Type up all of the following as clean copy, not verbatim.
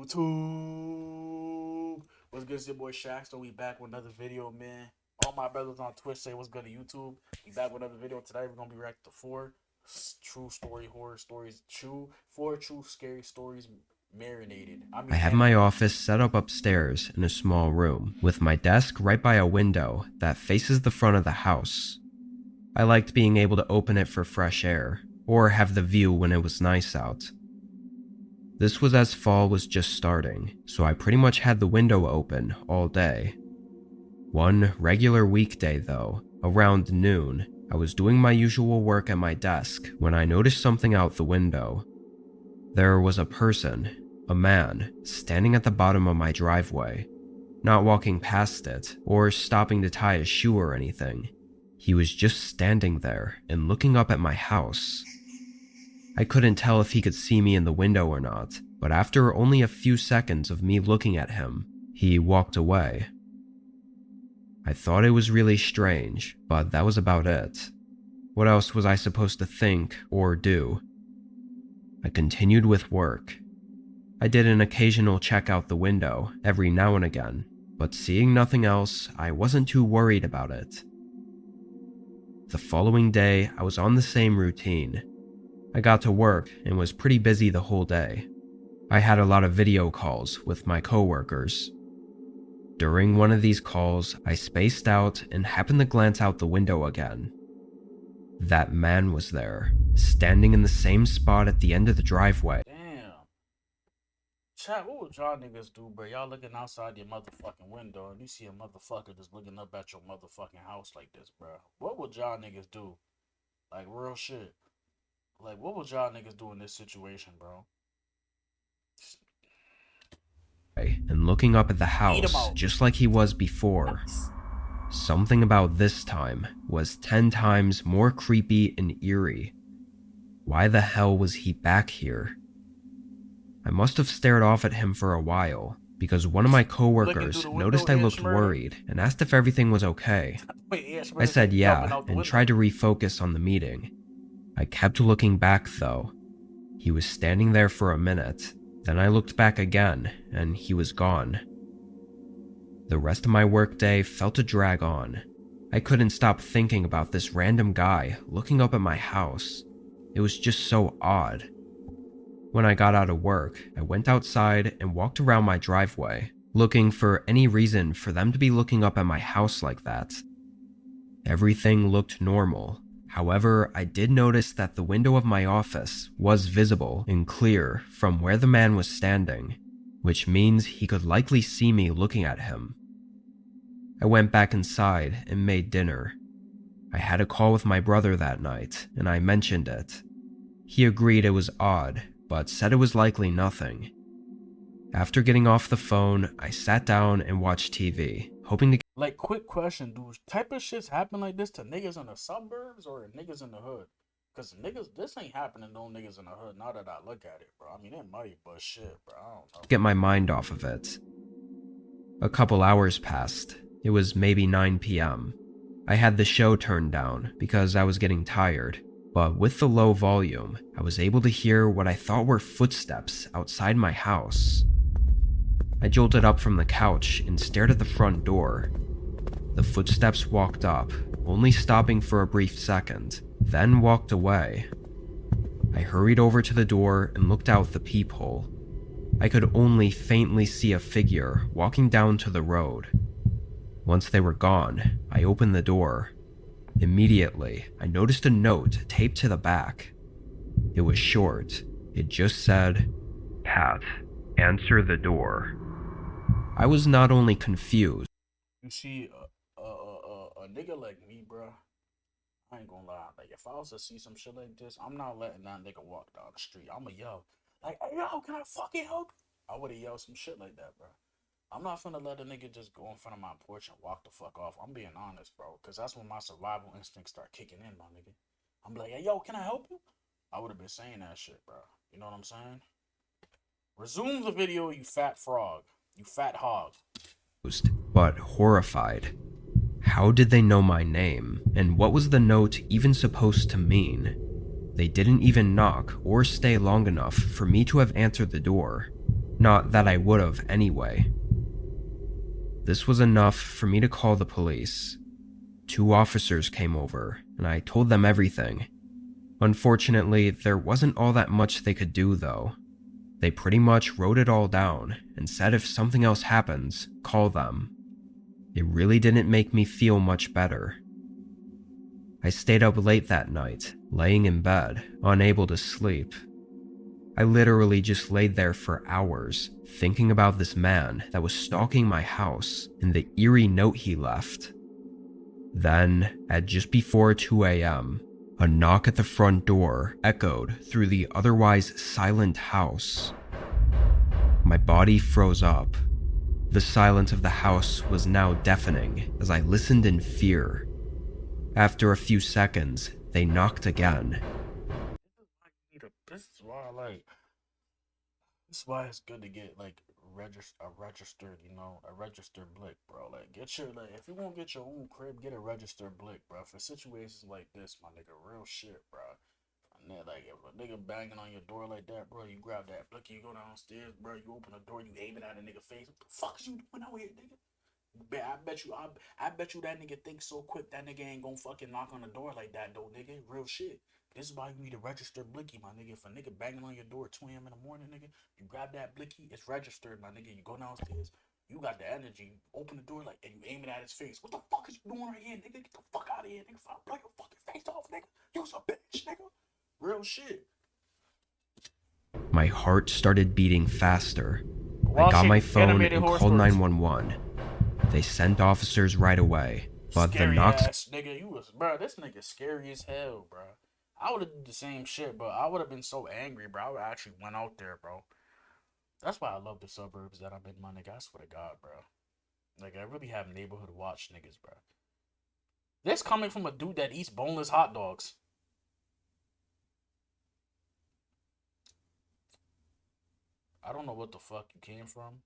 YouTube. What's good? It's your boy SHAQSTERR. We back with another video, man. All my brothers on Twitch say what's good to YouTube. We back with another video. Today we're gonna be reacting to four true story horror stories. Four true scary stories marinated. I have my office set up upstairs in a small room, with my desk right by a window that faces the front of the house. I liked being able to open it for fresh air, or have the view when it was nice out. This was as fall was just starting, so I pretty much had the window open all day. One regular weekday though, around noon, I was doing my usual work at my desk when I noticed something out the window. There was a person, a man, standing at the bottom of my driveway, not walking past it or stopping to tie a shoe or anything. He was just standing there and looking up at my house. I couldn't tell if he could see me in the window or not, but after only a few seconds of me looking at him, he walked away. I thought it was really strange, but that was about it. What else was I supposed to think or do? I continued with work. I did an occasional check out the window every now and again, but seeing nothing else, I wasn't too worried about it. The following day, I was on the same routine. I got to work and was pretty busy the whole day. I had a lot of video calls with my coworkers. During one of these calls, I spaced out and happened to glance out the window again. That man was there, standing in the same spot at the end of the driveway. Damn. Chat, what would y'all niggas do, bro? Y'all looking outside your motherfucking window and you see a motherfucker just looking up at your motherfucking house like this, bro. What would y'all niggas do? Like, real shit. Like, what would y'all niggas do in this situation, bro? And looking up at the house just like he was before. Something about this time was 10 times more creepy and eerie. Why the hell was he back here? I must have stared off at him for a while, because one of my coworkers noticed I looked worried and asked if everything was okay. I said yeah and tried to refocus on the meeting. I kept looking back though. He was standing there for a minute, then I looked back again and he was gone. The rest of my workday felt to drag on. I couldn't stop thinking about this random guy looking up at my house. It was just so odd. When I got out of work, I went outside and walked around my driveway, looking for any reason for them to be looking up at my house like that. Everything looked normal. However, I did notice that the window of my office was visible and clear from where the man was standing, which means he could likely see me looking at him. I went back inside and made dinner. I had a call with my brother that night, and I mentioned it. He agreed it was odd, but said it was likely nothing. After getting off the phone, I sat down and watched TV, hoping to— Like, quick question, dude. Type of shits happen like this to niggas in the suburbs or niggas in the hood? Cause niggas, this ain't happening to no niggas in the hood. Now that I look at it, bro. I mean, it might, but shit, bro. I don't know. get my mind off of it. A couple hours passed. It was maybe 9 p.m. I had the show turned down because I was getting tired, but with the low volume, I was able to hear what I thought were footsteps outside my house. I jolted up from the couch and stared at the front door. The footsteps walked up, only stopping for a brief second, then walked away. I hurried over to the door and looked out the peephole. I could only faintly see a figure walking down to the road. Once they were gone, I opened the door. Immediately, I noticed a note taped to the back. It was short. It just said, "Pat, answer the door." I was not only confused. You see, a nigga like me, bro. I ain't gonna lie. Like, if I was to see some shit like this, I'm not letting that nigga walk down the street. I'ma yell, like, "Hey, yo, can I fucking help you?" I would've yelled some shit like that, bro. I'm not finna let a nigga just go in front of my porch and walk the fuck off. I'm being honest, bro. Cause that's when my survival instincts start kicking in, my nigga. I'm like, "Hey, yo, can I help you?" I would've been saying that shit, bro. You know what I'm saying? Resume the video, you fat frog. You fat hog. But horrified. How did they know my name, and what was the note even supposed to mean? They didn't even knock or stay long enough for me to have answered the door. Not that I would have anyway. This was enough for me to call the police. 2 officers came over, and I told them everything. Unfortunately, there wasn't all that much they could do though. They pretty much wrote it all down and said if something else happens, call them. It really didn't make me feel much better. I stayed up late that night, laying in bed, unable to sleep. I literally just laid there for hours, thinking about this man that was stalking my house and the eerie note he left. Then, at just before 2 a.m., a knock at the front door echoed through the otherwise silent house. My body froze up. The silence of the house was now deafening as I listened in fear. After a few seconds, they knocked again. This is why, like, this is why it's good to get like registered, a registered blick, bro. Like, get your like, if you won't get your own crib, get a registered blick, bro. For situations like this, my nigga, real shit, bro. And then, like, if a nigga banging on your door like that, bro, you grab that blick, you go downstairs, bro. You open the door, you aim it at a nigga face. What the fuck is you doing out here, nigga? I bet you that nigga thinks so quick that nigga ain't gonna fucking knock on the door like that though, nigga. Real shit. This is why you need a registered blicky, my nigga. If a nigga banging on your door at 2 a.m. in the morning, nigga, you grab that blicky, it's registered, my nigga. You go downstairs, you got the energy, you open the door like, and you aim it at his face. What the fuck is you doing right here, nigga? Get the fuck out of here, nigga. I'll blow your fucking face off, nigga. You's a bitch, nigga. Real shit. My heart started beating faster. I Well, got my shit, phone animated and horror called stories. 911. They sent officers right away, but the Scary knocks ass nigga, you was, bro. This nigga scary as hell, bro. I would have did the same shit, but I would have been so angry, bro. I would actually went out there, bro. That's why I love the suburbs that I'm in, my nigga. I swear to God, bro. Like, I really have neighborhood watch niggas, bro. This coming from a dude that eats boneless hot dogs. I don't know what the fuck you came from.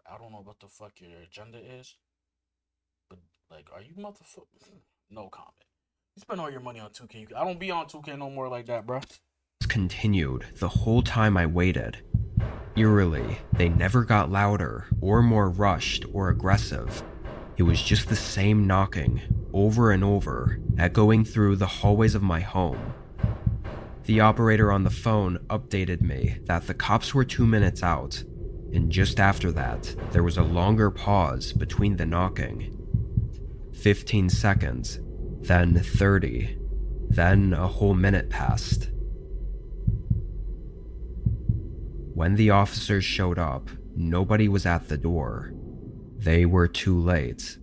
I don't know what the fuck your agenda is. But, like, are you motherfucker? No comment. You spend all your money on 2K. I don't be on 2K no more like that, bro. continued the whole time I waited. Eerily, they never got louder or more rushed or aggressive. It was just the same knocking, over and over, echoing through the hallways of my home. The operator on the phone updated me that the cops were 2 minutes out, and just after that, there was a longer pause between the knocking. 15 seconds, then 30, then a whole minute passed. When the officers showed up, nobody was at the door. They were too late.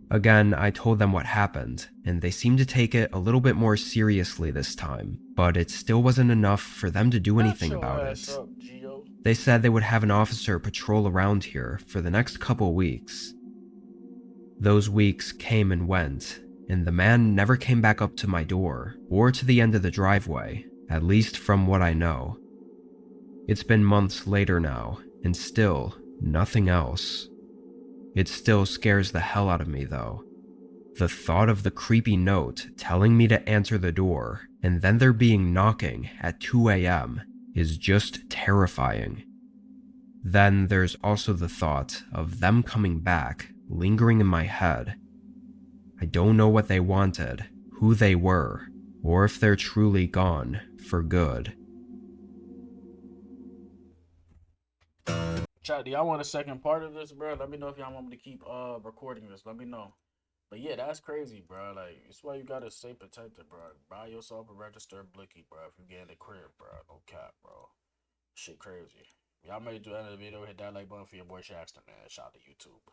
Again, I told them what happened, and they seemed to take it a little bit more seriously this time, but it still wasn't enough for them to do anything about it. Up, Gio. They said they would have an officer patrol around here for the next couple weeks. Those weeks came and went, and the man never came back up to my door or to the end of the driveway, at least from what I know. It's been months later now, and still nothing else. It still scares the hell out of me though. The thought of the creepy note telling me to answer the door and then there being knocking at 2 a.m. is just terrifying. Then there's also the thought of them coming back, lingering in my head. I don't know what they wanted, who they were, or if they're truly gone for good. Chat, do y'all want a second part of this, bro? Let me know if y'all want me to keep recording this. Let me know. But yeah, that's crazy, bro. Like, that's why you gotta stay protected, bro. Buy yourself a registered blicky, bro. If you get in the crib, bro. No cap, bro. Shit crazy. Y'all made it to the end of the video. Hit that like button for your boy SHAQSTERR, man. Shout out to YouTube.